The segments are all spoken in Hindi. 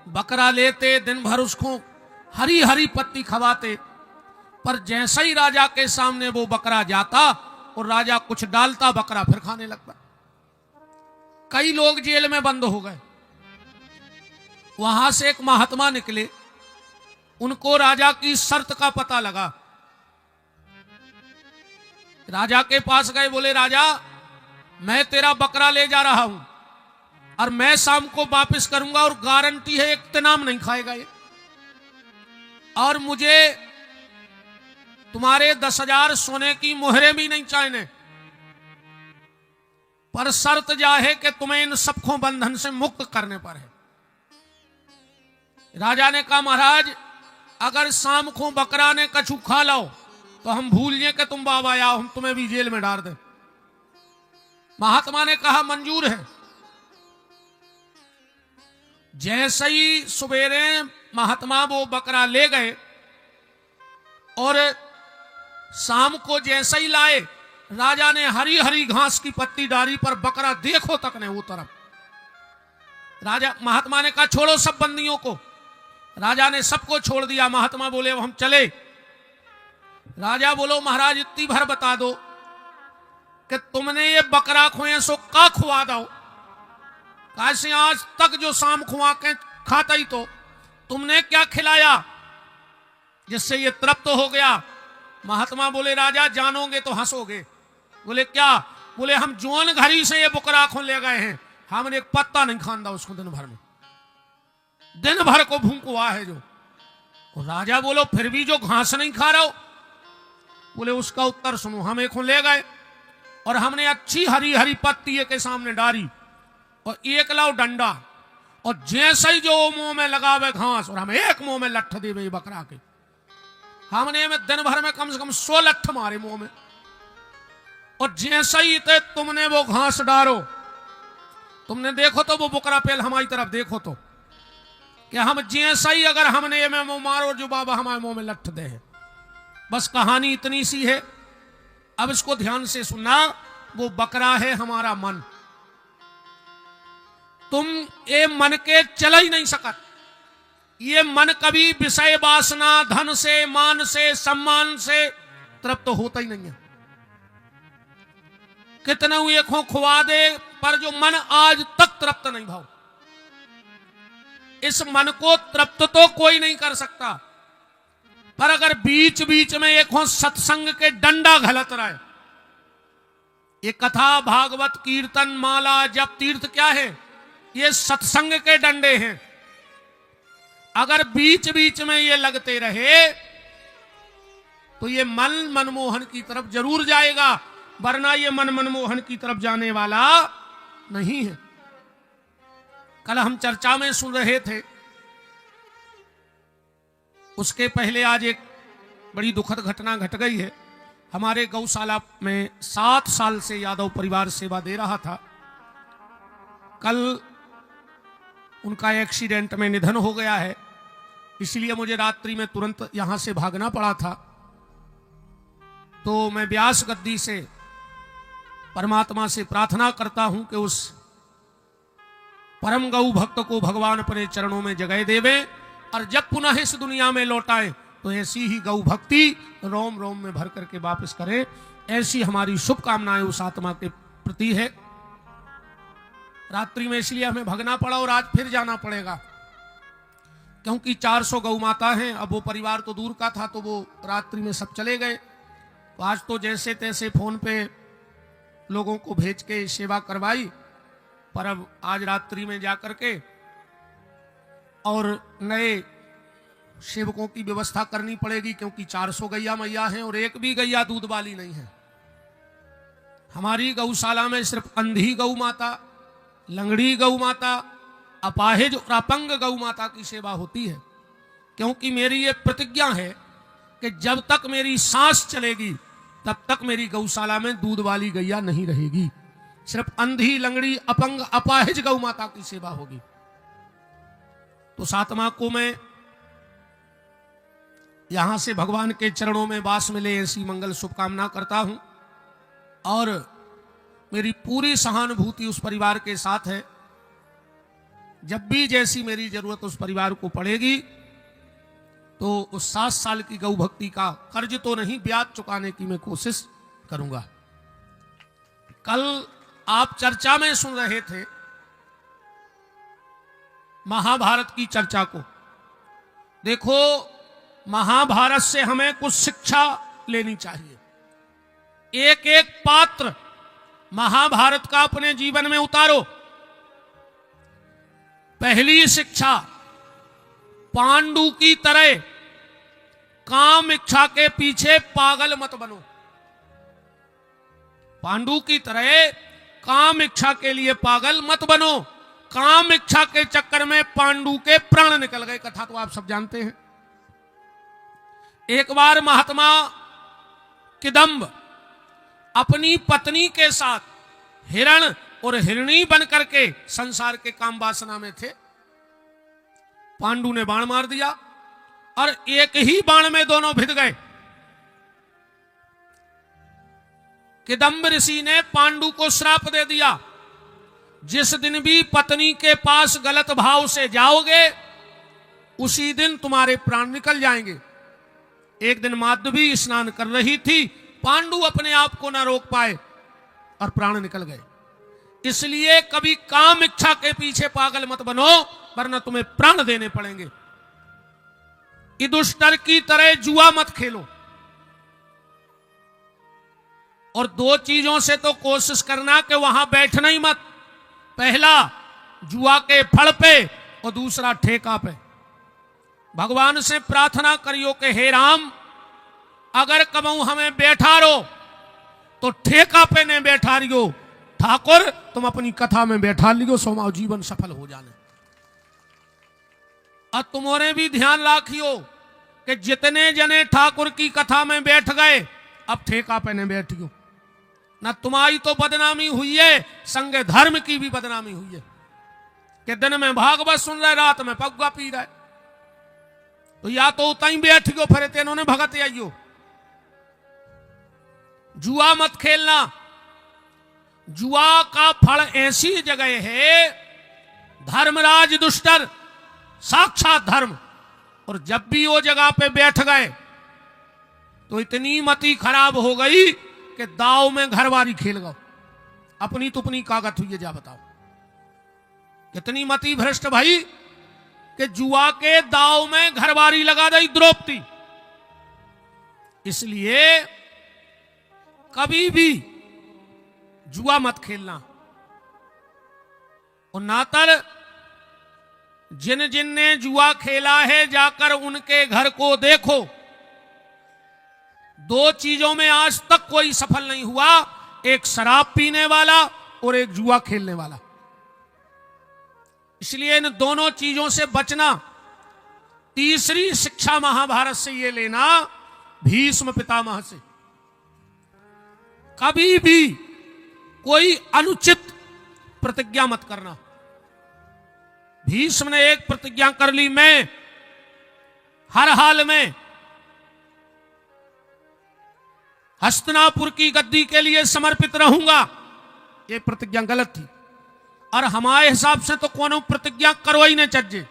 बकरा लेते, दिन भर उसको हरी हरी पत्ती खवाते, पर जैसे ही राजा के सामने वो बकरा जाता और राजा कुछ डालता, बकरा फिर खाने लगता। कई लोग जेल में बंद हो गए। वहां से एक महात्मा निकले, उनको राजा की शर्त का पता लगा। राजा के पास गए, बोले राजा मैं तेरा बकरा ले जा रहा हूं और मैं शाम को वापस करूंगा और गारंटी है एक इत्नाम नहीं खाएगा ये, और मुझे तुम्हारे 10,000 सोने की मोहरें भी नहीं चाहिए, पर शर्त जा है कि तुम्हें इन सबको बंधन से मुक्त करने पर है। राजा ने कहा महाराज अगर शाम को बकरा ने कछु खा लो तो हम भूल जाए कि तुम बाबा आओ, हम तुम्हें भी जेल में डाल दें। महात्मा ने कहा मंजूर है। जैसे ही सवेरे महात्मा वो बकरा ले गए और शाम को जैसे ही लाए, राजा ने हरी हरी घास की पत्ती डाली, पर बकरा देखो तक नहीं वो तरफ। राजा महात्मा ने कहा छोड़ो सब बंदियों को। राजा ने सबको छोड़ दिया। महात्मा बोले अब हम चले। राजा बोलो महाराज इतनी भर बता दो कि तुमने ये बकरा खोए सो का खुआ दो, कैसे आज तक जो शाम खुआ के खाता ही तो तुमने क्या खिलाया जिससे ये तृप्त हो गया। महात्मा बोले राजा जानोगे तो हंसोगे। बोले क्या? बोले हम जोन घरी से ये बकरा खो ले गए हैं, हमने एक पत्ता नहीं खांदा उसको दिन भर में, दिन भर को भूख हुआ है जो। और राजा बोलो फिर भी जो घास नहीं खा रहा हो? बोले उसका उत्तर सुनो। हम एक ले गए और हमने अच्छी हरी हरी पत्ती के सामने डाली और एक लाओ डंडा, और जैसे ही जो मुंह में लगावे घास और हम एक मुंह में लठ दे बकरा के, हमने में दिन भर में कम से कम 100 लठ मारे मुंह में। और जैसे ही तुमने वो घास डालो, तुमने देखो तो वो बकरा पहल हमारी तरफ देखो तो कि हम जैसे ही अगर हमने ये में मुंह मारो जो बाबा हमारे मुंह में लठ दे है। बस कहानी इतनी सी है। अब इसको ध्यान से सुनना। वो बकरा है हमारा मन। तुम ये मन के चला ही नहीं सकत। ये मन कभी विषय वासना, धन से, मान से, सम्मान से तृप्त होता ही नहीं है। कितना ये खुआ दे पर जो मन आज तक तृप्त नहीं भाव। इस मन को तृप्त तो कोई नहीं कर सकता, पर अगर बीच बीच में एक सत्संग के डंडा घलत रहे, ये कथा भागवत कीर्तन माला जप तीर्थ क्या है? ये सत्संग के डंडे हैं। अगर बीच बीच में ये लगते रहे तो ये मन मनमोहन की तरफ जरूर जाएगा, वरना ये मन मनमोहन की तरफ जाने वाला नहीं है। कल हम चर्चा में सुन रहे थे, उसके पहले आज एक बड़ी दुखद घटना घट गई है। हमारे गौशाला में 7 साल से यादव परिवार सेवा दे रहा था। कल उनका एक्सीडेंट में निधन हो गया है, इसलिए मुझे रात्रि में तुरंत यहां से भागना पड़ा था। तो मैं व्यास गद्दी से परमात्मा से प्रार्थना करता हूं कि उस परम गौ भक्त को भगवान अपने चरणों में जगह देवे, और जब पुनः इस दुनिया में लौटाए तो ऐसी ही गौ भक्ति रोम रोम में भर करके वापस करे। ऐसी हमारी शुभकामनाएं उस आत्मा के प्रति है। रात्रि में इसलिए हमें भगना पड़ा और आज फिर जाना पड़ेगा, क्योंकि 400 गौ माता हैं। अब वो परिवार तो दूर का था, तो वो रात्रि में सब चले गए। तो आज तो जैसे तैसे फोन पे लोगों को भेज के सेवा करवाई, पर अब आज रात्रि में जाकर के और नए सेवकों की व्यवस्था करनी पड़ेगी, क्योंकि 400 गैया मैया हैं और एक भी गैया दूध वाली नहीं है। हमारी गौशाला में सिर्फ अंधी गौ माता, लंगड़ी गौ माता, अपाहिज और अपंग गौ माता की सेवा होती है। क्योंकि मेरी ये प्रतिज्ञा है कि जब तक मेरी सांस चलेगी तब तक मेरी गौशाला में दूध वाली गैया नहीं रहेगी। सिर्फ अंधी, लंगड़ी, अपंग, अपाहिज गौ माता की सेवा होगी। तो सातमा को मैं यहां से भगवान के चरणों में वास मिले ऐसी मंगल शुभकामना करता हूं, और मेरी पूरी सहानुभूति उस परिवार के साथ है। जब भी जैसी मेरी जरूरत उस परिवार को पड़ेगी तो उस 7 साल की गौ भक्ति का कर्ज तो नहीं, ब्याज चुकाने की मैं कोशिश करूंगा। कल आप चर्चा में सुन रहे थे महाभारत की चर्चा को। देखो, महाभारत से हमें कुछ शिक्षा लेनी चाहिए। एक एक पात्र महाभारत का अपने जीवन में उतारो। पहली शिक्षा, पांडु की तरह काम इच्छा के पीछे पागल मत बनो। पांडु की तरह काम इच्छा के लिए पागल मत बनो। काम इच्छा के चक्कर में पांडु के प्राण निकल गए, कथा तो आप सब जानते हैं। एक बार महात्मा किदंब अपनी पत्नी के साथ हिरण और हिरणी बन करके संसार के काम वासना में थे। पांडु ने बाण मार दिया और एक ही बाण में दोनों भिद गए। किदंब ऋषि ने पांडु को श्राप दे दिया, जिस दिन भी पत्नी के पास गलत भाव से जाओगे उसी दिन तुम्हारे प्राण निकल जाएंगे। एक दिन माधवी स्नान कर रही थी, पांडु अपने आप को न रोक पाए और प्राण निकल गए। इसलिए कभी काम इच्छा के पीछे पागल मत बनो, वरना तुम्हें प्राण देने पड़ेंगे। युधिष्ठिर की तरह जुआ मत खेलो। और 2 चीजों से तो कोशिश करना कि वहां बैठना ही मत। पहला जुआ के फल पे और दूसरा ठेका पे। भगवान से प्रार्थना करियो कि हे राम, अगर कबहू हमें बैठा रो तो ठेका पे ने बैठा रियो। ठाकुर तुम अपनी कथा में बैठा लियो, सोमाओ जीवन सफल हो जाने। और तुम्हारे भी ध्यान रखियो कि जितने जने ठाकुर की कथा में बैठ गए, अब ठेका पे ने बैठियो। ना तुम्हारी तो बदनामी हुई है, संगे धर्म की भी बदनामी हुई है कि दिन में भागवत सुन रहे, रात में पग्गा पी रहे। तो या तो उतई बैठ गयो, फिर तेनों ने भगत आइयो। जुआ मत खेलना। जुआ का फल ऐसी जगह है, धर्मराज युधिष्ठिर साक्षात धर्म, और जब भी वो जगह पे बैठ गए तो इतनी मति खराब हो गई कि दाव में घरवारी खेल गए। अपनी तुपनी कागत हुई है, जा बताओ कितनी मति भ्रष्ट भाई कि जुआ के दाव में घरवारी लगा दी द्रौपदी। इसलिए कभी भी जुआ मत खेलना। और नातर जिन जिन ने जुआ खेला है, जाकर उनके घर को देखो। 2 चीजों में आज तक कोई सफल नहीं हुआ, एक शराब पीने वाला और एक जुआ खेलने वाला। इसलिए इन दोनों चीजों से बचना। तीसरी शिक्षा महाभारत से ये लेना, भीष्म पितामह से। कभी भी कोई अनुचित प्रतिज्ञा मत करना। भीष्म ने एक प्रतिज्ञा कर ली, मैं हर हाल में हस्तिनापुर की गद्दी के लिए समर्पित रहूंगा। यह प्रतिज्ञा गलत थी, और हमारे हिसाब से तो कोनो प्रतिज्ञा करो ही नहीं चज्जे।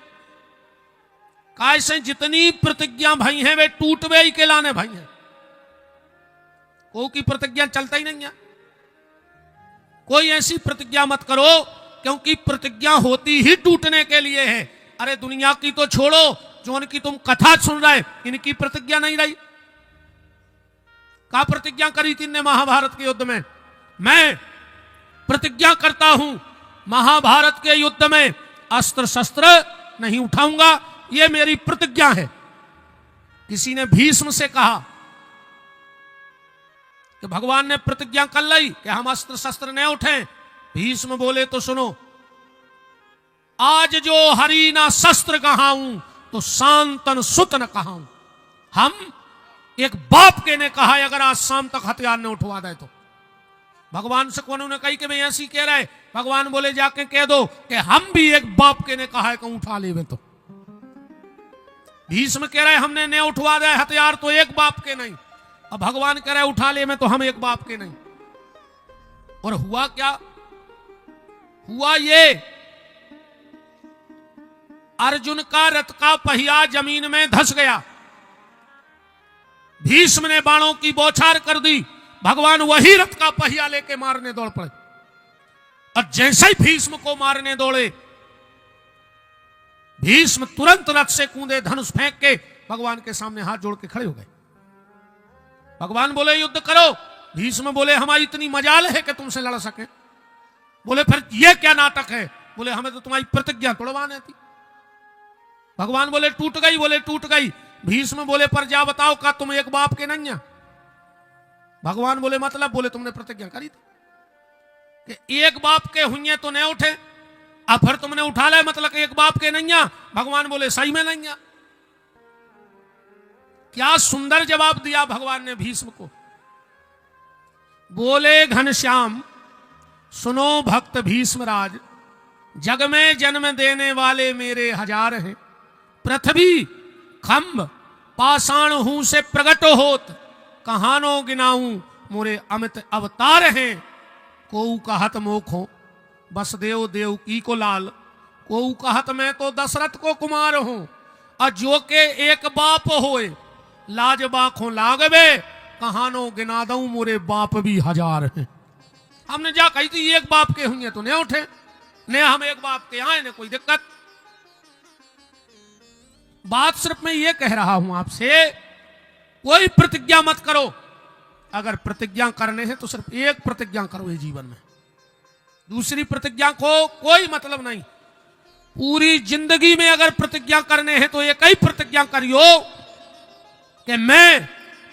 कैसे जितनी प्रतिज्ञा भाई हैं वे टूटवे ही के लाने भाई हैं। को की प्रतिज्ञा चलता ही नहीं है। कोई ऐसी प्रतिज्ञा मत करो, क्योंकि प्रतिज्ञा होती ही टूटने के लिए है। अरे दुनिया की तो छोड़ो, जो उनकी तुम कथा सुन रहे, इनकी प्रतिज्ञा नहीं रही। क्या प्रतिज्ञा करी थी इनने महाभारत के युद्ध में? मैं प्रतिज्ञा करता हूं महाभारत के युद्ध में अस्त्र शस्त्र नहीं उठाऊंगा, यह मेरी प्रतिज्ञा है। किसी ने भीष्म से कहा कि भगवान ने प्रतिज्ञा कर ली कि हम अस्त्र शस्त्र न उठें। भीष्म बोले तो सुनो, आज जो हरि ना शस्त्र कहाऊं तो शांतन सुत न कहाऊं। हम एक बाप के ने कहा है, अगर आज शाम तक हथियार न उठवा दे तो। भगवान से कौन ने कही कि मैं ऐसी कह रहा है? भगवान बोले जाके कह दो कि हम भी एक बाप के ने कहा है कि उठा ले तो। भीष्म कह रहे हमने न उठवा दे हथियार तो एक बाप के नहीं, अब भगवान कह रहे उठा ले में तो हम एक बाप के नहीं। और हुआ क्या? हुआ ये अर्जुन का रथ का पहिया जमीन में धंस गया। भीष्म ने बाणों की बौछार कर दी, भगवान वही रथ का पहिया लेके मारने दौड़ पड़े। और जैसे ही भीष्म को मारने दौड़े, भीष्म तुरंत रथ से कूदे, धनुष फेंक के भगवान के सामने हाथ जोड़ के खड़े हो गए। भगवान बोले युद्ध करो। भीष्म बोले हमारी इतनी मजाल है कि तुमसे लड़ सके। बोले फिर यह क्या नाटक है? बोले हमें तो तुम्हारी प्रतिज्ञा तोड़वानी थी। भगवान बोले टूट गई। बोले टूट गई। भीष्म बोले पर जा बताओ का तुम एक बाप के नहीं? भगवान बोले मतलब? बोले तुमने प्रतिज्ञा करी थी कि एक बाप के हुए तो नहीं उठे, अब फिर तुमने उठा ले मतलब एक बाप के नहीं? भगवान बोले सही में नहीं। क्या सुंदर जवाब दिया भगवान ने भीष्म को। बोले घनश्याम सुनो भक्त भीष्मराज, जग में जन्म देने वाले मेरे हजार हैं। पृथ्वी खंभ पाषाण हूं से प्रगट होत, कहानो गिनाऊं मोरे अमित अवतार हैं। कोऊ कहत मोखो बसदेव देव की को लाल, कोऊ कहत मैं तो दशरथ को कुमार हूं। और जो के एक बाप होए लाज बाखों लागवे, कहानो गिना दऊं मोरे बाप भी हजार हैं। हमने जा कही थी एक बाप के हुए तो नहीं उठे, ने हम एक बाप के आए ने कोई दिक्कत। बात सिर्फ मैं ये कह रहा हूं आपसे, कोई प्रतिज्ञा मत करो। अगर प्रतिज्ञा करने हैं तो सिर्फ एक प्रतिज्ञा करो ये जीवन में, दूसरी प्रतिज्ञा को कोई मतलब नहीं। पूरी जिंदगी में अगर प्रतिज्ञा करने हैं तो एक ही प्रतिज्ञा करियो कि मैं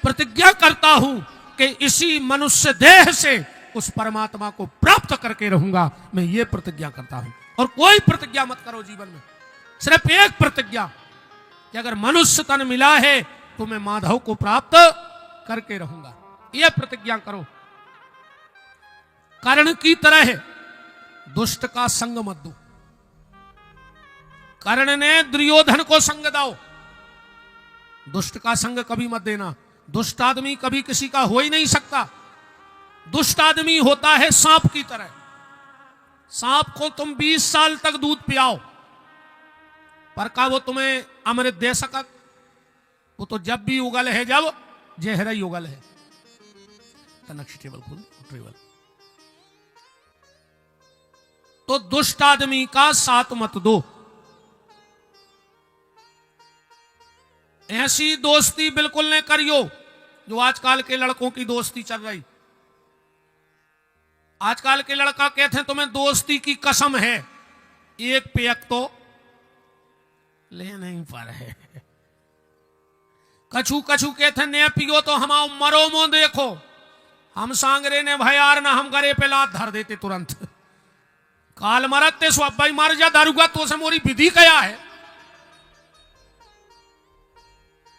प्रतिज्ञा करता हूं कि इसी मनुष्य देह से उस परमात्मा को प्राप्त करके रहूंगा। मैं ये प्रतिज्ञा करता हूं। और कोई प्रतिज्ञा मत करो जीवन में, सिर्फ एक प्रतिज्ञा कि अगर मनुष्य तन मिला है तो मैं माधव को प्राप्त करके रहूंगा। यह प्रतिज्ञा करो। कर्ण की तरह दुष्ट का संग मत दो। कर्ण ने दुर्योधन को संग दो, दुष्ट का संग कभी मत देना। दुष्ट आदमी कभी किसी का हो ही नहीं सकता। दुष्ट आदमी होता है सांप की तरह। सांप को तुम 20 साल तक दूध पियाओ, पर का वो तुम्हें अमृत दे सकत? वो तो जब भी उगल है जब जहर ही उगल है। टेबल तो दुष्ट आदमी का साथ मत दो। ऐसी दोस्ती बिल्कुल न करियो जो आजकल के लड़कों की दोस्ती चल रही। आजकल के लड़का कहते हैं तुम्हें दोस्ती की कसम है, एक पेयक तो ले नहीं पर है। कछु कछु कहते ने पियो तो हम मरो मो देखो, हम सांगरे ने भयार ना हम गरे पे लात धर देते तुरंत। काल मरते सो भाई मर जा दारूगा तो से मोरी विधि क्या है?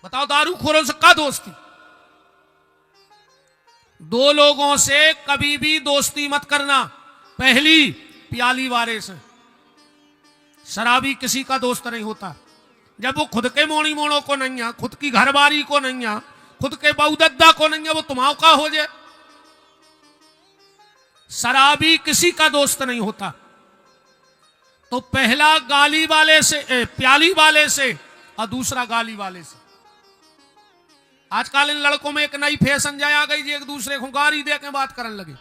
बताओ दारू खोरों से का दोस्ती? दो लोगों से कभी भी दोस्ती मत करना। पहली प्याली वाले से। शराबी किसी का दोस्त नहीं होता जब वो खुद के मोड़ी मोड़ों को नहीं है, खुद की घरबारी को नहीं है, खुद के बहुदद्दा को नहीं है, वो तुम्हारा का हो जाए। शराबी किसी का दोस्त नहीं होता। तो पहला गाली वाले से, प्याली वाले से, और दूसरा गाली वाले से। आजकल इन लड़कों में एक नई फैशन जाए आ गई जी, एक दूसरे को गाली दे के बात करने लगे।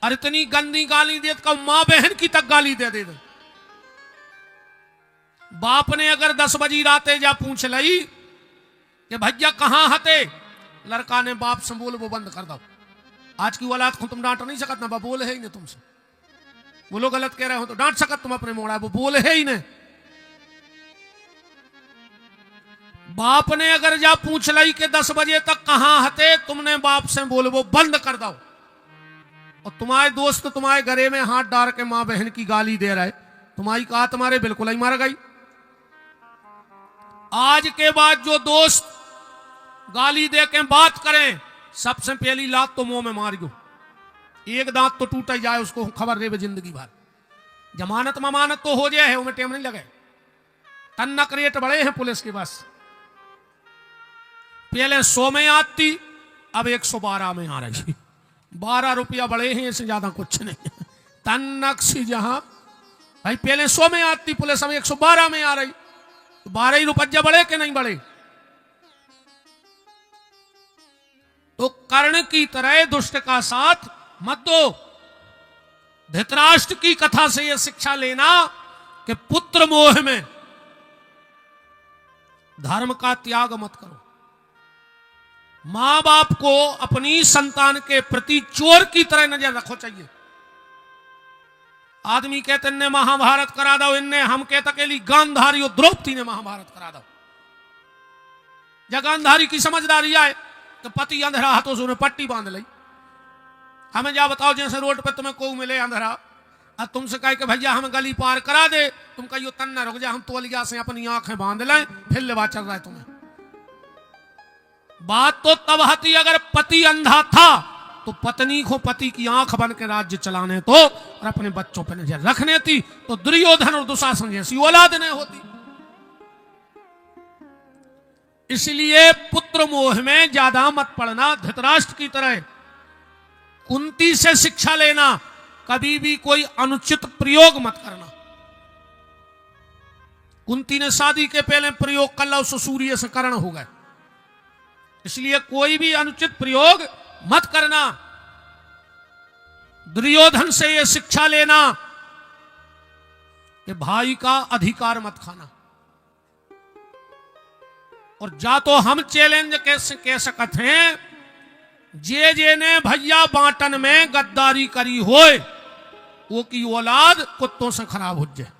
और इतनी गंदी गाली दे तो मां बहन की तक गाली दे दे। बाप ने अगर 10 बजी राते जा पूछ ली कि भैया कहां हते, लड़का ने बाप से बोल वो बंद कर दो। आज की औलाद को तुम डांट नहीं सकत ना, बाप बोले है ही नहीं तुमसे। बोलो गलत कह रहे हो तो डांट सकत तुम अपने मोड़ा, वो बोले है ही नहीं। बाप ने अगर जा पूछ ली कि 10 बजे तक कहां हते, तुमने बाप से बोल वो बंद कर दो। और तुम्हारे दोस्त तुम्हारे घरे में हाथ डाल के मां बहन की गाली दे रहे, तुम्हारी कहा तुम्हारे बिल्कुल ही मार गई। आज के बाद जो दोस्त गाली दे के बात करें, सबसे पहली लात तो मुंह में मारियो। एक दांत तो टूट जाए उसको खबर दे जिंदगी भर। जमानत ममानत तो हो जाए है, उन्हें टेम नहीं लगे। तन्नक रेट बड़े हैं पुलिस के पास। पहले 100 में आती, अब 112 में आ रही। 12 रुपया बड़े हैं, इससे ज्यादा कुछ नहीं। तन्नक सी जहां भाई पहले 100 में आती पुलिस, अब 112 में आ रही, तो 12 ही रुपये बढ़े कि नहीं बढ़े? तो कर्ण की तरह दुष्ट का साथ मत दो। धृतराष्ट्र की कथा से यह शिक्षा लेना कि पुत्र मोह में धर्म का त्याग मत करो। मां बाप को अपनी संतान के प्रति चोर की तरह नजर रखो चाहिए। आदमी कहते इनने महाभारत करा दो, इनने हम कहते अकेली गांधारी और द्रौपदी ने महाभारत करा दो। जब गांधारी की समझदारी आए तो पति अंधेरा हाथों से उन्हें पट्टी बांध ली। हमें जा बताओ, जैसे रोड पे तुम्हें को मिले अंधेरा और तुमसे कहे कि भैया हमें गली पार करा दे, तुम कहियो तन न रुक जा, हम तोलिया से अपनी आंखें बांध लें, फिर लेवा चल रहा है तुम्हें। बात तो तब आती अगर पति अंधा था तो पत्नी को पति की आंख बन के राज्य चलाने तो और अपने बच्चों पर नजर रखने थी, तो दुर्योधन और दुशासन जैसी औलाद नहीं होती। इसलिए पुत्र मोह में ज्यादा मत पड़ना। धृतराष्ट्र की तरह कुंती से शिक्षा लेना, कभी भी कोई अनुचित प्रयोग मत करना। कुंती ने शादी के पहले प्रयोग कर ला, उससे सूर्य से कर्ण हो गए। इसलिए कोई भी अनुचित प्रयोग मत करना। दुर्योधन से यह शिक्षा लेना कि भाई का अधिकार मत खाना। और जा तो हम चैलेंज कैसे कह सकते हैं, जे ने भैया बांटन में गद्दारी करी होए वो की औलाद कुत्तों से खराब हो जाए।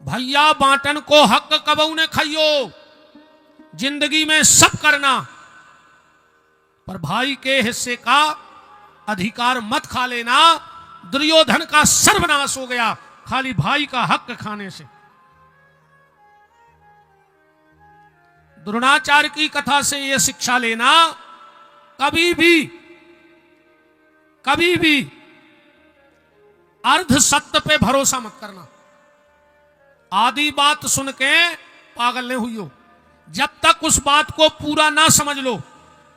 भैया बांटन को हक कबू ने खाइयो, जिंदगी में सब करना, पर भाई के हिस्से का अधिकार मत खा लेना। दुर्योधन का सर्वनाश हो गया खाली भाई का हक खाने से। द्रोणाचार्य की कथा से यह शिक्षा लेना, कभी भी अर्ध सत्य पे भरोसा मत करना। आधी बात सुन के पागल नहीं हुई हो जब तक उस बात को पूरा ना समझ लो।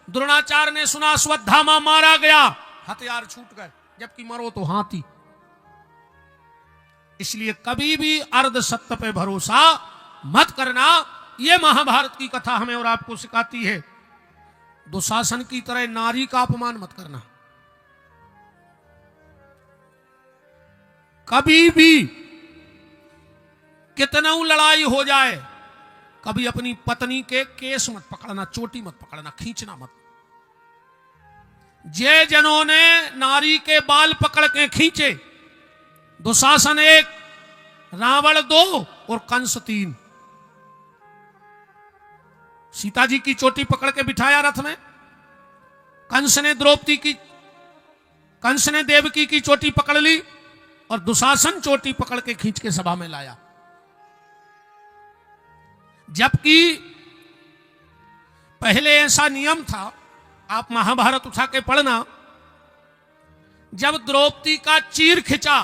द्रोणाचार्य ने सुना अश्वत्थामा मारा गया, हथियार छूट गए, जबकि मरो तो हाथी। इसलिए कभी भी अर्ध सत्य पे भरोसा मत करना। यह महाभारत की कथा हमें और आपको सिखाती है। दुशासन की तरह नारी का अपमान मत करना। कभी भी कितना लड़ाई हो जाए, कभी अपनी पत्नी के केस मत पकड़ना, चोटी मत पकड़ना, खींचना मत। जे जनों ने नारी के बाल पकड़ के खींचे, दुशासन 1, रावण 2 और कंस 3। सीता जी की चोटी पकड़ के बिठाया रथ में, कंस ने देवकी की चोटी पकड़ ली और दुशासन चोटी पकड़ के खींच के सभा में लाया। जबकि पहले ऐसा नियम था, आप महाभारत उठा के पढ़ना, जब द्रौपदी का चीर खिंचा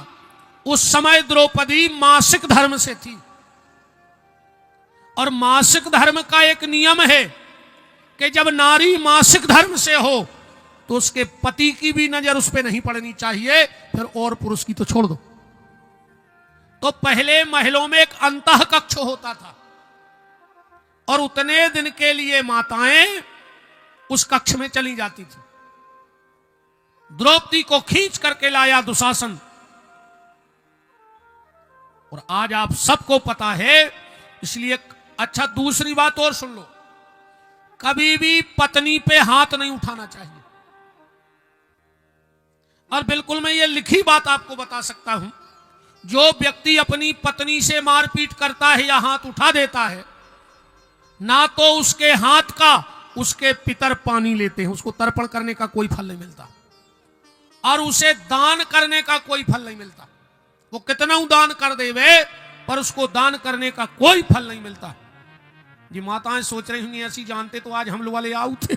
उस समय द्रौपदी मासिक धर्म से थी। और मासिक धर्म का एक नियम है कि जब नारी मासिक धर्म से हो तो उसके पति की भी नजर उस पर नहीं पड़नी चाहिए, फिर और पुरुष की तो छोड़ दो। तो पहले महलों में एक अंतः कक्ष होता था और उतने दिन के लिए माताएं उस कक्ष में चली जाती थी। द्रौपदी को खींच करके लाया दुशासन। और आज आप सबको पता है, इसलिए अच्छा दूसरी बात और सुन लो, कभी भी पत्नी पे हाथ नहीं उठाना चाहिए। और बिल्कुल मैं ये लिखी बात आपको बता सकता हूं, जो व्यक्ति अपनी पत्नी से मारपीट करता है या हाथ उठा देता है, ना तो उसके हाथ का उसके पितर पानी लेते हैं, उसको तर्पण करने का कोई फल नहीं मिलता, और उसे दान करने का कोई फल नहीं मिलता। वो कितना दान कर देवे पर उसको दान करने का कोई फल नहीं मिलता। जी माताएं सोच रही होंगी ऐसी जानते तो आज हम लोग वाले आऊ थे,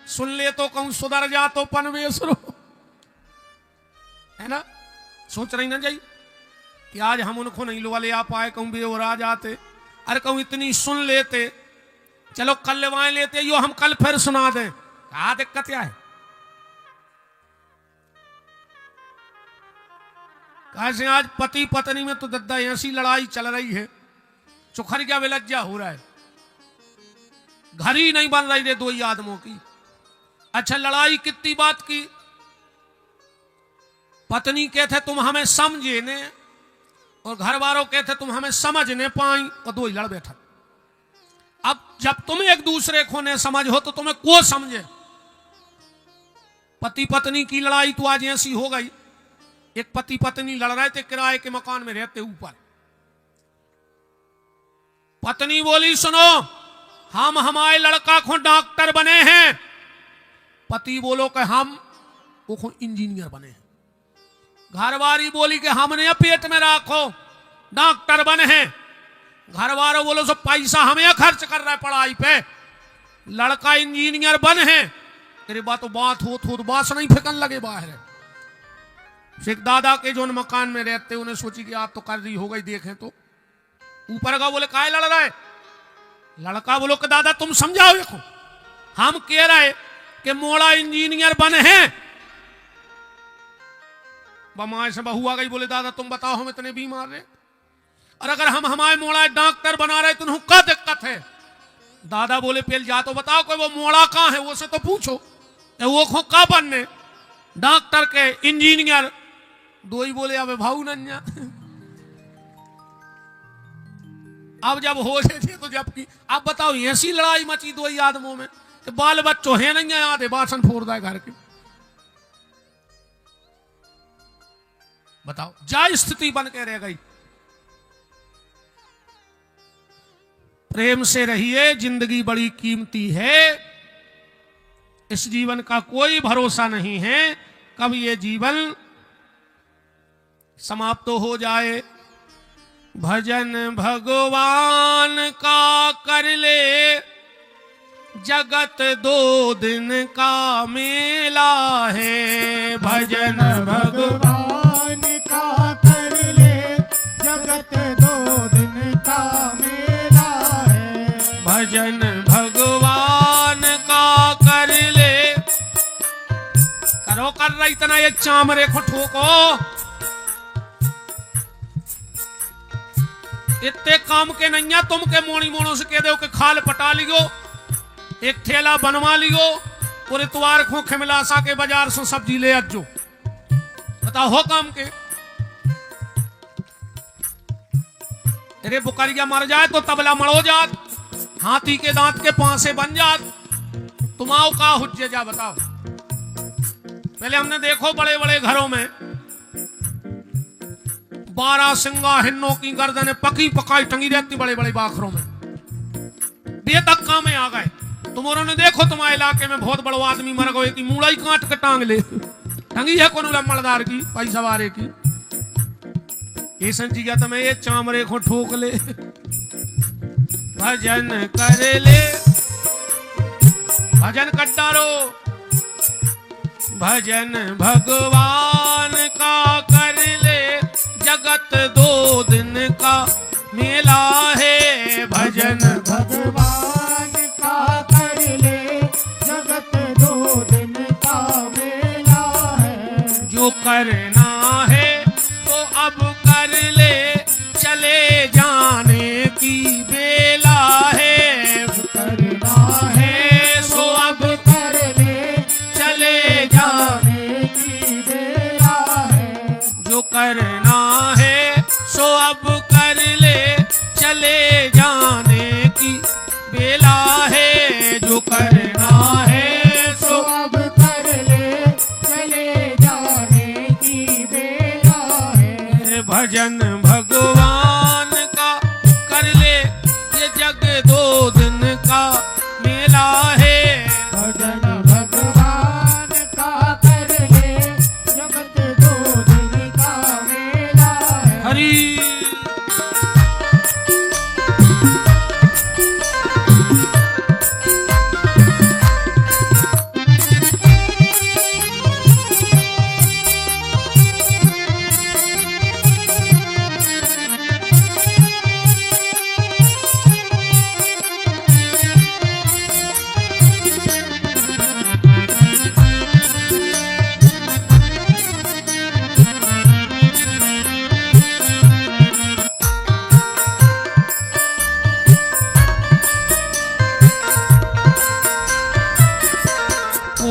सुन ले तो कहूं सुधर जा तो पनवेसरो, है ना। सोच रही ना जाई कि आज हम उनको नहीं लो वाले आ पाए, कहूं भी और आ जाते। अरे कहूं इतनी सुन लेते, चलो कल लेवाए लेते, यो हम कल फिर सुना दें, क्या दिक्कत क्या है। कैसे आज पति पत्नी में तो दद्दा ऐसी लड़ाई चल रही है, चुखरिया विलज्जा हो रहा है, घर ही नहीं बन रही रे दो ही आदमों की। अच्छा लड़ाई कितनी बात की, पत्नी कहते तुम हमें समझे ने और घर वालों कहते तुम हमें समझ ने पाई, और दो ही लड़ बैठा। अब जब तुम एक दूसरे को ने समझ हो तो तुम्हें को समझे। पति पत्नी की लड़ाई तो आज ऐसी हो गई, एक पति पत्नी लड़ रहे थे किराए के मकान में रहते ऊपर। पत्नी बोली सुनो हम हमारे लड़का को डॉक्टर बने हैं, पति बोलो कि हम वो इंजीनियर बने हैं। घरवाली बोली कि हमने पेट में रखो डॉक्टर बने हैं। घरवालों बोलो सब पैसा हमें खर्च कर रहा है पढ़ाई पे, लड़का इंजीनियर बन है। तेरे बात हो बात नहीं फेंकन लगे बाहर। शेख दादा के जो मकान में रहते उन्हें सोची कि आप तो कर रही हो गई, देखें तो ऊपर का बोले काय लड़ रहा है। लड़का बोलो कि दादा तुम समझाओ, देखो हम कह रहे कि मोड़ा इंजीनियर बने हैं। बमाए से बहू आ गई, बोले दादा तुम बताओ हम इतने बीमार रहे, और अगर हम हमारे मोड़ा डॉक्टर बना रहे तो उन्हें क्या दिक्कत है। दादा बोले पहले जा तो बताओ कि वो मोड़ा कहां है, वो से तो पूछो वो खो का बनने डॉक्टर के इंजीनियर। दो ही बोले अब भाऊ नन्या। अब जब हो थे तो जबकि अब बताओ ऐसी लड़ाई मची दो ही आदमों में, तो बाल बच्चों है नहीं आधे बासन फोड़ रहा है घर के। बताओ जा स्थिति बन के रह गई। प्रेम से रहिए, जिंदगी बड़ी कीमती है, इस जीवन का कोई भरोसा नहीं है कब ये जीवन समाप्त तो हो जाए। भजन भगवान का कर ले, जगत दो दिन का मेला है। भजन भगवान का कर ले, जगत दो दिन का मेला है। भजन भगवान का कर ले, करो कर रही इतना ये चामरे को ठोको। इतने काम के नहीं तुम के मोनी मोनों से कह दो कि खाल पटा लियो, एक ठेला बनवा लियो, और इतवार को खिमलासा के बाजार से सब्जी ले अजो। बताओ हो काम के। तेरे बुकरिया मर जाए तो तबला मड़ो जात, हाथी के दांत के पांसे बन जात, तुमाओ का हुज्जे जा बताओ। पहले हमने देखो बड़े बड़े घरों में 12 सिंगा हिन्नों की गर्दनें पकी पकाई टंगी रहती बड़े बड़े बाखरों में, बेतक्का में आ गए। तुम्हारों ने देखो तुम्हारे इलाके में बहुत बड़ो आदमी मर गए कि मूड़ा ही काट के टांग ले, टंगी है कौन लम्बड़दार की पैसा वारे की। ये संजी गया तुम्हें ये चामरे को ठोक ले। भजन कर ले, भजन कर डालो। भजन भगवान का कर ले, जगत दो दिन का मेला है। भजन भगवान का कर ले, जगत दो दिन का मेला है। जो करना है तो अब कर ले, चले जाने की बेला है। करना है सो अब कर ले, चले जाने की बेला है। जो करना है सो अब कर ले, चले जाने की बेला है। जो करना है सो अब कर ले, चले जाने की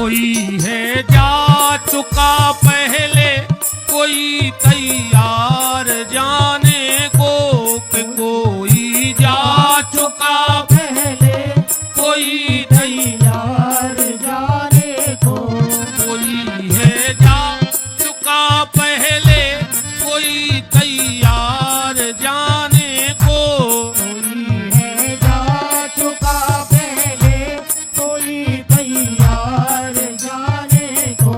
कोई है जा चुका पहले, कोई तैयार जाने को, कि कोई जा चुका पहले कोई तैयार जाने को, कोई है जा चुका पहले, कोई तैयार जाने को। कोई है जा चुका पहले, कोई तैयार जाने को।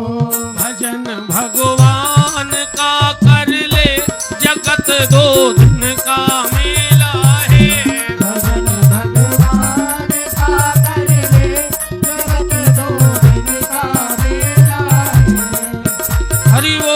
भजन भगवान का कर ले, जगत दो दिन का मेला है। भजन भगवान का कर ले, जगत दो दिन का मेला है। हरि वो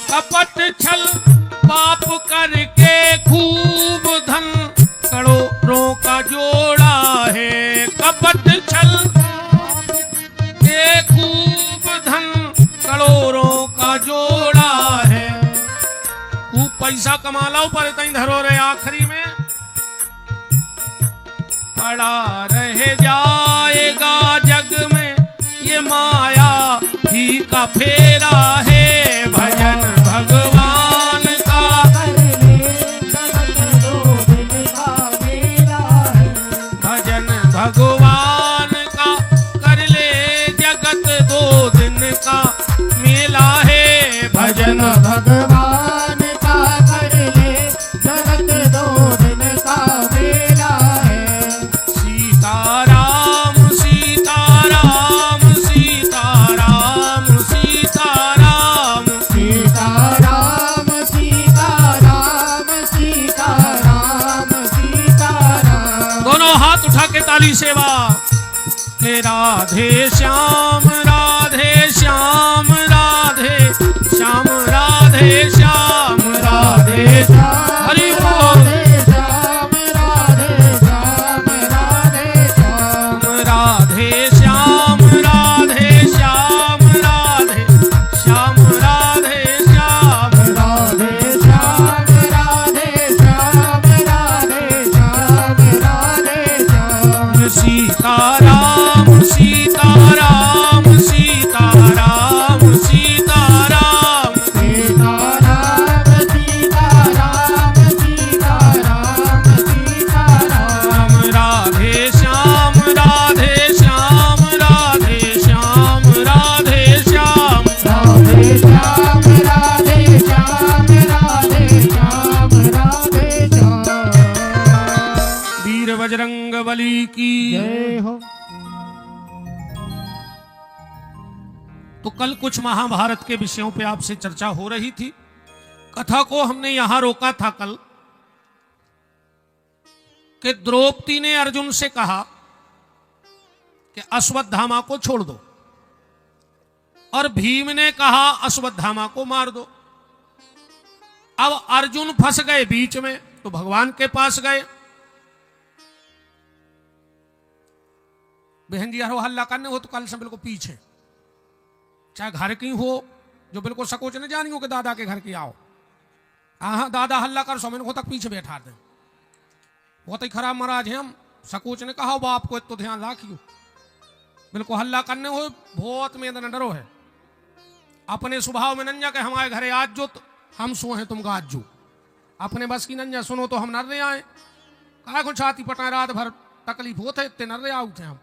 कपट छल पाप करके खूब धन करोड़ों का जोड़ा है। कपट छल के खूब धन करोड़ों का जोड़ा है। खूब पैसा कमा लो पर तई धरो रे आखिरी में पड़ा रह जाएगा जग में, ये माया ही का फेरा है। भजन भगवान का कर ले, जगत दो दिन का मेला है। भजन भगवान का कर ले, जगत दो दिन का मेला है। भजन भगवान का कर ले, जगत दो दिन का मेला है। सीताराम सीताराम सीताराम सीताराम सीताराम सीताराम सीताराम सीताराम। दोनों हाथ उठा के ताली सेवा। हे राधे श्याम राधे श्याम राधे श्याम राधे श्याम राधे हरि बोल। श्याम राधे श्याम राधे श्याम। राधे श्याम राधे श्याम राधे श्याम राधे श्याम राधे श्याम राधे श्याम राधे श्याम राधे श्याम। सीताराम सीताराम सीताराम सीताराम सीताराम सीताराम सीताराम सीताराम। राधे श्याम राधे श्याम राधे श्याम राधे श्याम राधे श्याम राधे श्याम राधे श्याम राधे श्याम। वीर बजरंग बली की जय हो। तो कल कुछ महाभारत के विषयों पे आपसे चर्चा हो रही थी। कथा को हमने यहां रोका था कल कि द्रौपदी ने अर्जुन से कहा कि अश्वत्थामा को छोड़ दो, और भीम ने कहा अश्वत्थामा को मार दो। अब अर्जुन फंस गए बीच में, तो भगवान के पास गए। बहन जी हरो हल्ला करने हो तो कल से बिल्कुल पीछे, चाहे घर की हो जो बिल्कुल सकोच ने जानी हो कि दादा के घर की आओ। हाँ दादा हल्ला कर सो मैंने तक पीछे बैठा दे। बहुत ही खराब महाराज है हम। सकोच ने कहा बाप को तो ध्यान रखियो, बिल्कुल हल्ला करने हो बहुत में न डरो है। अपने स्वभाव में नंजा के हमारे घरे आज जो हम सो हैं तुम गाज जो। अपने बस की नंजा सुनो तो हम नर रहे आए। कहा को छाती पटाए रात भर तकलीफ होते इतने नर रहे आउ थे हम।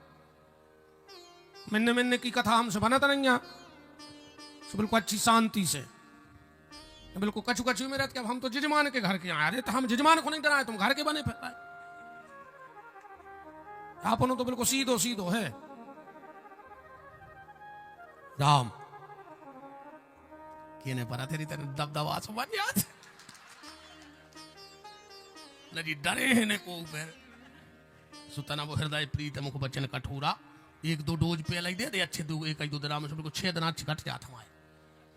मिन्ने मिन्ने की कथा हमसे बनत नहीं, बिल्कुल अच्छी शांति से, बिल्कुल कछु कछु में रहते। अब हम तो जजमान के घर के आए। अरे तो हम जजमान को नहीं डराए, तुम घर के बने फिर पाए। आपनो तो बिल्कुल सीधो सीधो है। राम केने परा तेरी तेरे दबदबा से बन याद। न जी डरे हैं ने को ऊपर सुतना वो हृदय प्रीत मुख बचन कठोरा एक दो डोज पे लग दे दे अच्छे दो एक दो दिन में को 6 दिन घट जाता हूँ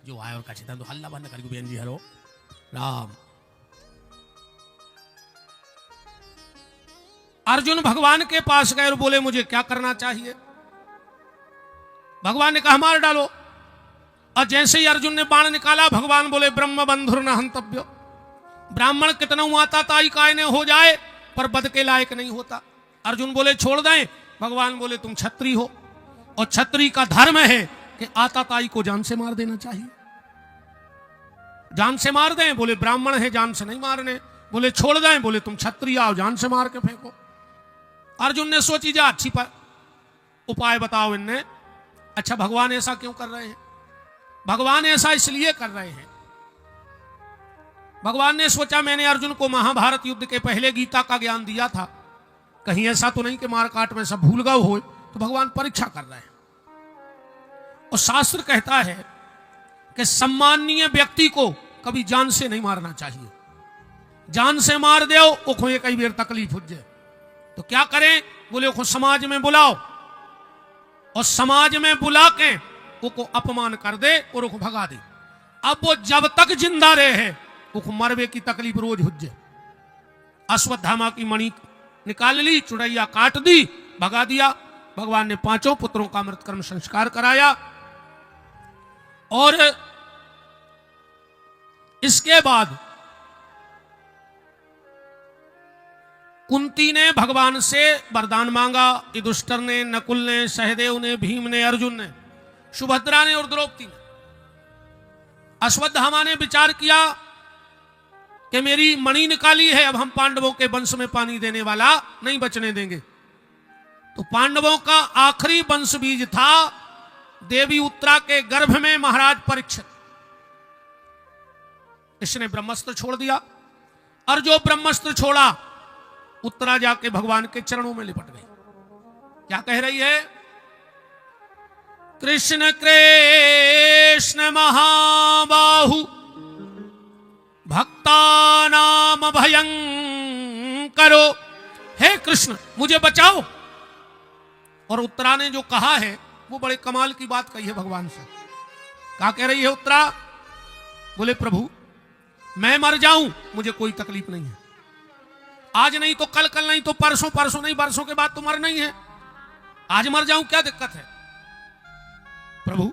जो आए और का चिता तो हल्ला बंद करके बेन जी हरो राम। अर्जुन भगवान के पास गए और बोले मुझे क्या करना चाहिए। भगवान ने कहा मार डालो। और जैसे ही अर्जुन ने बाण निकाला भगवान बोले ब्रह्म बंधुर न हंतव्य। ब्राह्मण कितना आता ताई काय ने हो जाए पर बद के लायक नहीं होता। अर्जुन बोले छोड़ दें। भगवान बोले तुम छत्री हो और छत्री का धर्म है कि आता ताई को जान से मार देना चाहिए। जान से मार दें। बोले ब्राह्मण है जान से नहीं मारने। बोले छोड़ दें। बोले तुम छत्री आओ जान से मार के फेंको। अर्जुन ने सोची जा अच्छी उपाय बताओ इनने। अच्छा भगवान ऐसा क्यों कर रहे हैं। भगवान ऐसा इसलिए कर रहे हैं। भगवान ने सोचा मैंने अर्जुन को महाभारत युद्ध के पहले गीता का ज्ञान दिया था, कहीं ऐसा तो नहीं कि मारकाट में सब भूल गए हो। तो भगवान परीक्षा कर रहे हैं। और शास्त्र कहता है कि सम्माननीय व्यक्ति को कभी जान से नहीं मारना चाहिए। जान से मार दो ओखो ये कई बेर तकलीफ हो जाए तो क्या करें। बोले ओखो समाज में बुलाओ और समाज में बुला के वो अपमान कर दे और उसको भगा दे। अब वो जब तक जिंदा रहे उसको मरवे की तकलीफ रोज हो जाए। अश्वत्थामा की मणि निकाल ली, चुड़ैया काट दी, भगा दिया। भगवान ने 5 पुत्रों का मृत कर्म संस्कार कराया। और इसके बाद कुंती ने भगवान से वरदान मांगा। युधिष्ठिर ने, नकुल ने, सहदेव ने, भीम ने, अर्जुन ने, सुभद्रा ने और द्रौपदी ने। अश्वत्थामा ने विचार किया कि मेरी मणि निकाली है, अब हम पांडवों के वंश में पानी देने वाला नहीं बचने देंगे। तो पांडवों का आखिरी वंश बीज था देवी उत्तरा के गर्भ में महाराज परीक्षित। इसने ब्रह्मास्त्र छोड़ दिया और जो ब्रह्मास्त्र छोड़ा उत्तरा जाके भगवान के चरणों में लिपट गई। क्या कह रही है। कृष्ण कृष्ण महाबाहु भक्ता नाम भयंकरो। हे कृष्ण मुझे बचाओ। और उत्तरा ने जो कहा है वो बड़े कमाल की बात कही है भगवान से। क्या कह रही है उत्तरा। बोले प्रभु मैं मर जाऊं मुझे कोई तकलीफ नहीं है। आज नहीं तो कल, कल नहीं तो परसों, परसों नहीं बरसों के बाद तो मरना ही है। आज मर जाऊं क्या दिक्कत है। प्रभु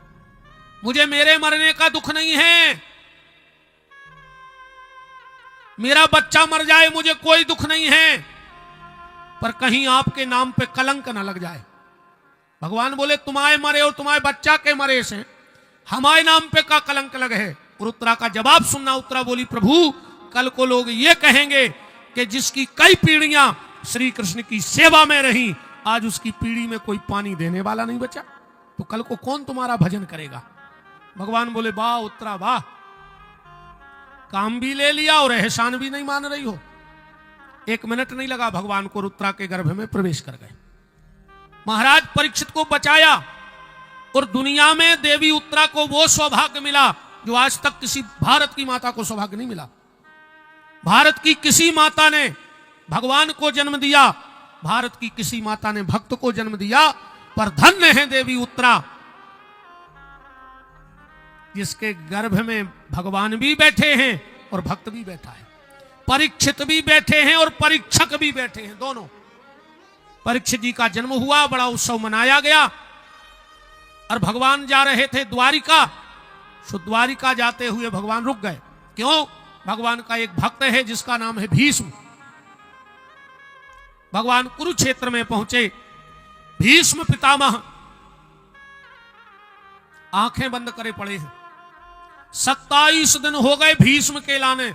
मुझे मेरे मरने का दुख नहीं है। मेरा बच्चा मर जाए मुझे कोई दुख नहीं है, पर कहीं आपके नाम पे कलंक ना लग जाए। भगवान बोले तुम्हारे मरे और तुम्हारे बच्चा के मरे से हमारे नाम पे का कलंक लगे है। और उत्तरा का जवाब सुनना। उत्तरा बोली प्रभु कल को लोग ये कहेंगे कि जिसकी कई पीढ़ियां श्री कृष्ण की सेवा में रही आज उसकी पीढ़ी में कोई पानी देने वाला नहीं बचा, तो कल को कौन तुम्हारा भजन करेगा। भगवान बोले वाह उत्तरा वाह, काम भी ले लिया और एहसान भी नहीं मान रही हो। 1 मिनट नहीं लगा भगवान को उत्तरा के गर्भ में प्रवेश कर गए। महाराज परीक्षित को बचाया और दुनिया में देवी उत्तरा को वो सौभाग्य मिला जो आज तक किसी भारत की माता को सौभाग्य नहीं मिला। भारत की किसी माता ने भगवान को जन्म दिया, भारत की किसी माता ने भक्त को जन्म दिया, पर धन्य है देवी उत्तरा जिसके गर्भ में भगवान भी बैठे हैं और भक्त भी बैठा है, परीक्षित भी बैठे हैं और परीक्षक भी बैठे हैं दोनों। परीक्षित जी का जन्म हुआ, बड़ा उत्सव मनाया गया और भगवान जा रहे थे द्वारिका। सो द्वारिका जाते हुए भगवान रुक गए। क्यों। भगवान का एक भक्त है जिसका नाम है भीष्म। भगवान कुरुक्षेत्र में पहुंचे। भीष्म पितामह आंखें बंद करे पड़े हैं। 27 दिन हो गए भीष्म के लाने।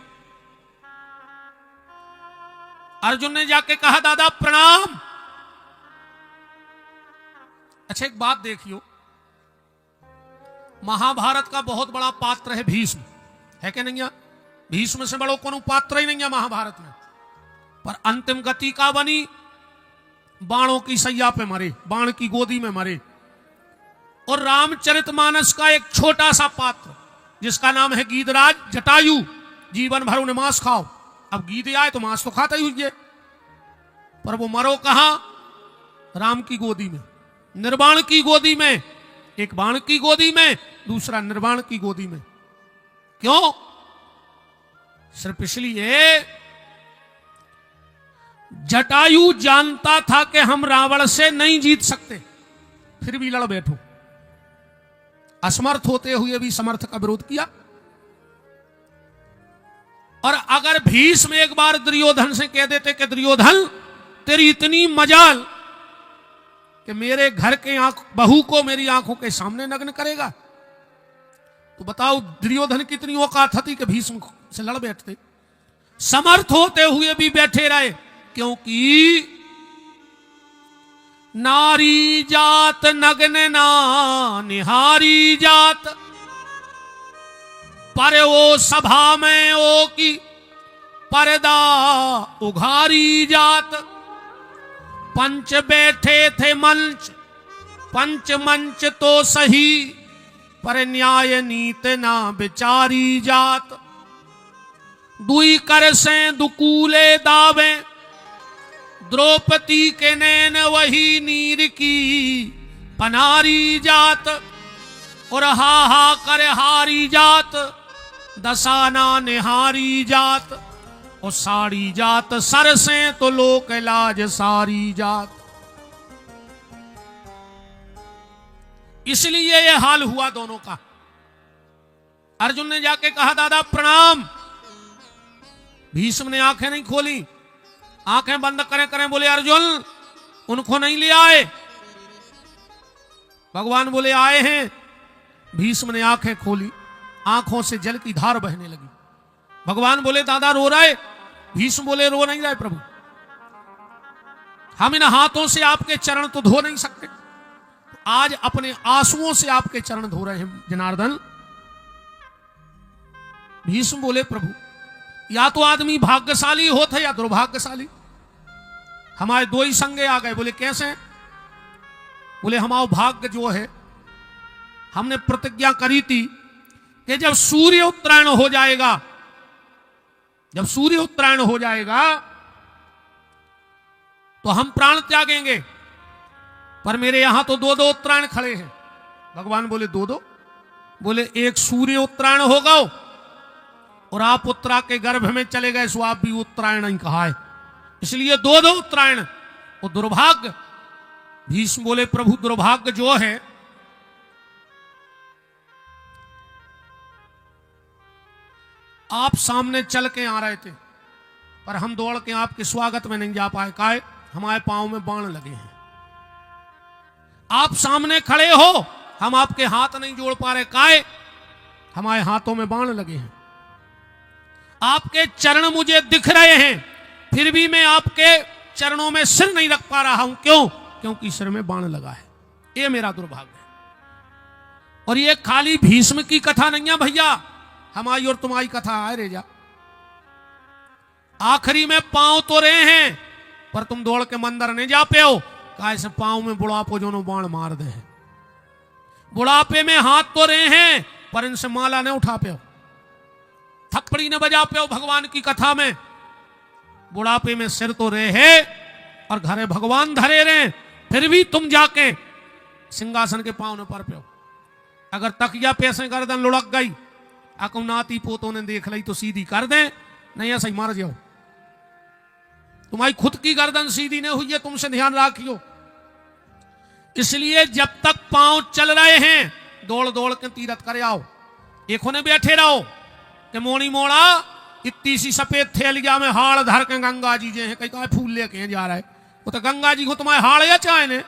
अर्जुन ने जाके कहा दादा प्रणाम। अच्छा एक बात देखियो, महाभारत का बहुत बड़ा पात्र है भीष्म, है कि नहीं। भीष्म से बड़ो कोनो पात्र ही नहीं है महाभारत में। पर अंतिम गति का बनी, बाणों की सैया पे मरे, बाण की गोदी में मरे। और रामचरितमानस का एक छोटा सा पात्र जिसका नाम है गीधराज जटायु, जीवन भर उन्हें मांस खाओ, अब गीत आए तो मांस तो खाता ही हुई, पर वो मरो कहां? राम की गोदी में, निर्वाण की गोदी में। एक बाण की गोदी में, दूसरा निर्वाण की गोदी में। क्यों? सिर्फ इसलिए जटायु जानता था कि हम रावण से नहीं जीत सकते, फिर भी लड़ बैठो। असमर्थ होते हुए भी समर्थ का विरोध किया। और अगर भीष्म एक बार दुर्योधन से कह देते कि दुर्योधन तेरी इतनी मजाल कि मेरे घर के बहू को मेरी आंखों के सामने नग्न करेगा, तो बताओ दुर्योधन कितनी औकात थी कि भीष्म से लड़ बैठते। समर्थ होते हुए भी बैठे रहे, क्योंकि नारी जात नग्न ना निहारी जात, पर वो सभा में ओ की पर्दा उघारी जात। पंच बैठे थे मंच, पंच मंच तो सही, पर न्याय नीत ना विचारी जात। दुई कर से दुकूले दावे, द्रौपदी के नैन वही नीर की पनारी जात। और हा हा कर हारी जात, दसाना निहारी जात। और साड़ी जात सर से तो लोक लाज सारी जात। इसलिए यह हाल हुआ दोनों का। अर्जुन ने जाके कहा दादा प्रणाम। भीष्म ने आंखें नहीं खोली, आंखें बंद करें करें बोले अर्जुन उनको नहीं ले आए। भगवान बोले आए हैं। भीष्म ने आंखें खोली, आंखों से जल की धार बहने लगी। भगवान बोले दादा रो रहे? भीष्म बोले रो नहीं रहे प्रभु, हम इन हाथों से आपके चरण तो धो नहीं सकते, आज अपने आंसुओं से आपके चरण धो रहे हैं जनार्दन। भीष्म बोले प्रभु या तो आदमी भाग्यशाली होता या दुर्भाग्यशाली, हमारे दो ही संगे आ गए। बोले कैसे? बोले हमारा भाग्य जो है, हमने प्रतिज्ञा करी थी कि जब सूर्य उत्तरायण हो जाएगा, जब सूर्य उत्तरायण हो जाएगा तो हम प्राण त्यागेंगे, पर मेरे यहां तो दो दो उत्तरायण खड़े हैं। भगवान बोले दो दो? बोले एक सूर्य उत्तरायण होगा और आप उत्तरा के गर्भ में चले गए, सो आप भी उत्तरायण नहीं कहा है, इसलिए दो दो उत्तरायण। और दुर्भाग्य? भीष्म बोले प्रभु दुर्भाग्य जो है, आप सामने चल के आ रहे थे पर हम दौड़ के आपके स्वागत में नहीं जा पाए, काहे? हमारे पांव में बाण लगे हैं। आप सामने खड़े हो, हम आपके हाथ नहीं जोड़ पा रहे, काहे? हमारे हाथों में बाण लगे हैं। आपके चरण मुझे दिख रहे हैं, फिर भी मैं आपके चरणों में सिर नहीं रख पा रहा हूं। क्यों? क्योंकि सिर में बाण लगा है। ये मेरा दुर्भाग्य है। और ये खाली भीष्म की कथा नहीं है भैया, हमारी और तुम्हारी कथा है रे जा। आखिरी में पांव तो रहे हैं, पर तुम दौड़ के मंदिर नहीं जा पे हो, कैसे पांव में बुढ़ापो जो बाण मार दे हैं। बुढ़ापे में हाथ तो रहे हैं, पर इनसे माला नहीं उठा पे हो, थप्पड़ी न बजा पे हो भगवान की कथा में। बुढ़ापे में सिर तो रहे हैं और घरे भगवान धरे रहे, फिर भी तुम जाके सिंहासन के पांव न पर पे हो। अगर तकिया पैसे गर्दन लुढ़क गई, अकुम नाती पोतों ने देख ली तो सीधी कर दें, नहीं ऐसा ही मार जाओ। तुम्हारी खुद की गर्दन सीधी नहीं हुई है, तुमसे ध्यान रखियो। इसलिए जब तक पांव चल रहे हैं दौड़ दौड़ के तीरथ कर आओ। एक होने बैठे रहो कि मोनी मोड़ा इतनी सी सफेद थैलिया में हाड़ धर के गंगा जी जे हैं, कहीं कहा फूल लेके जा रहा है, वो तो गंगा जी को तुम्हारे हाड़ या चाहे ने।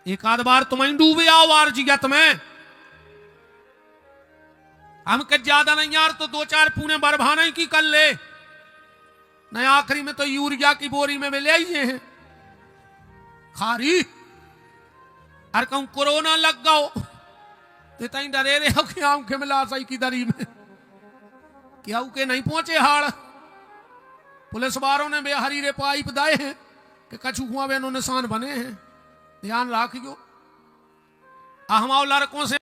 एक आध बार तुम्हें डूबे आओ वार जिगत में, हम के ज्यादा नहीं यार तो दो चार पूने बरभा नहीं की कर ले, नहीं आखिरी में तो यूरिया की बोरी में ले आइए हैं खारी। अरे कहूं कोरोना लग गओ तो तई डरे रहे हो कि आम के मिला सही की दरी में, क्या के नहीं पहुंचे हाड़। पुलिस वालों ने बेहरी रे पाइप दाए हैं कि कछु हुआ वे निशान बने हैं, ध्यान रखियो। हमारे लड़कों से